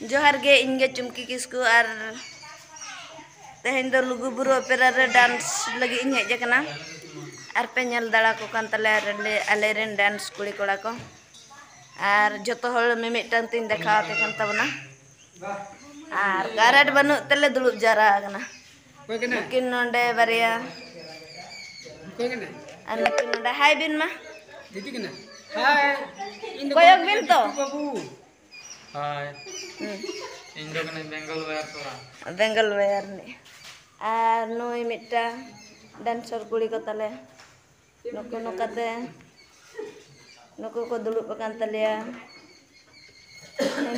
जोहार गे इनगे चुमकी किसकु और तेहेन दो लुगुबुरु ऑपेरा रे डांस लगी इन हेज कना और पे नेल दाड़ा को कान तले आले रेन डांस कुड़ी कोड़ा को और जतो हल में मिटन तीन देखाते कान तबना और गारड बनु तले दुलुब जारा कना नुकिन नोंडे बारिया नुकिन नोंडे हाय बिन मा दीदी कना हाय कोयक बिन तो हाय इंदो कना बेंगल वेयर नी और नुई मिट्टा डांसर कुड़ी को तले नुको नुकाते नुको को दुलुब पकान तलिया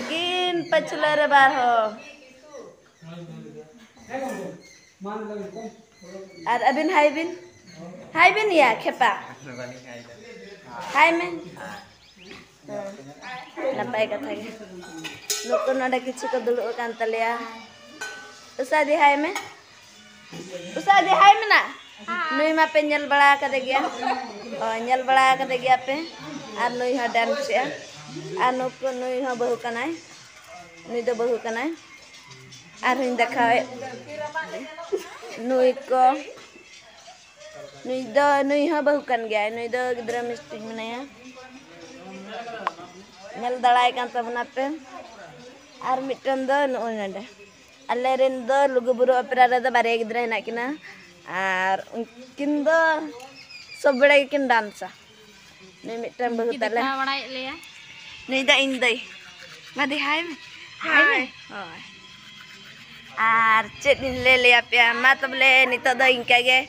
किन पछले रे बार हो और अबिन हाय बिन या खेपा हाय में नपाय कथा गे नुको नोडे किछि को दुलुब पकान तलिया उसादी हाय में ना नुई मा पे नेल बड़ा कदे गया नेल बड़ा कदे गया पे और नुई हा डांस या और नुको नुई हा बहु कनाय नुई दो बहु कनाय और हिन देखावे नुई को नुई हा बहु कन गया नुई दो गिद्रा मिस्टी मनाया नेल दड़ाय कान तबना पे और मिटन दो नुई नडे अल्ले रेन दो लुगुबुरु ऑपेरा रे दो बारे गिद्रा हेना किना और उनकिन दो सब बड़े किन डांसा नुई मिटन बहु तले नुई दा इन दई मादी हाय और चेत दिन ले लिया पे मा तबले नितो दो इनका गे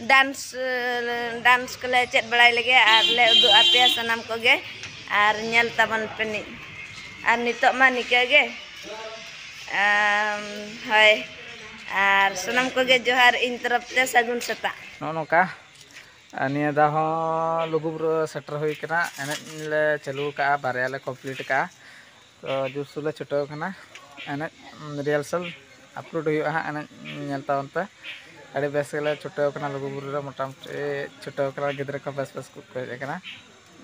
डांस कले चेत बड़ाई लगे और ले उदु आपे सनम को गे और नेल तबन पेनी और नितो मा निका गे हाय और सनम को गे जोहार इन तरफ ते सगुन सता नोका निया दा हो लुगुबुरु सेटर हुई कना एने ले चालू का बारे ले कंप्लीट का तो जुसुले छुटो कना एने रिहर्सल अपलोड हुई हा एने नेलता पे अड़ी बेस ले छुटो कना लुगुबुरु रे मोटामटी छुटो कना गिद्रा को बेस को कना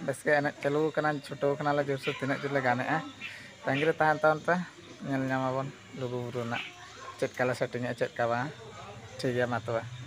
बेस के एने चालू कना छुटो कना ले जुसु तिना जुले गाने तांगिरे तान पे नेल ᱧᱟᱢᱟᱵᱚᱱ लुगुबुरु ना चेक कला सेटिंग चेक का ठीक है मा तबे।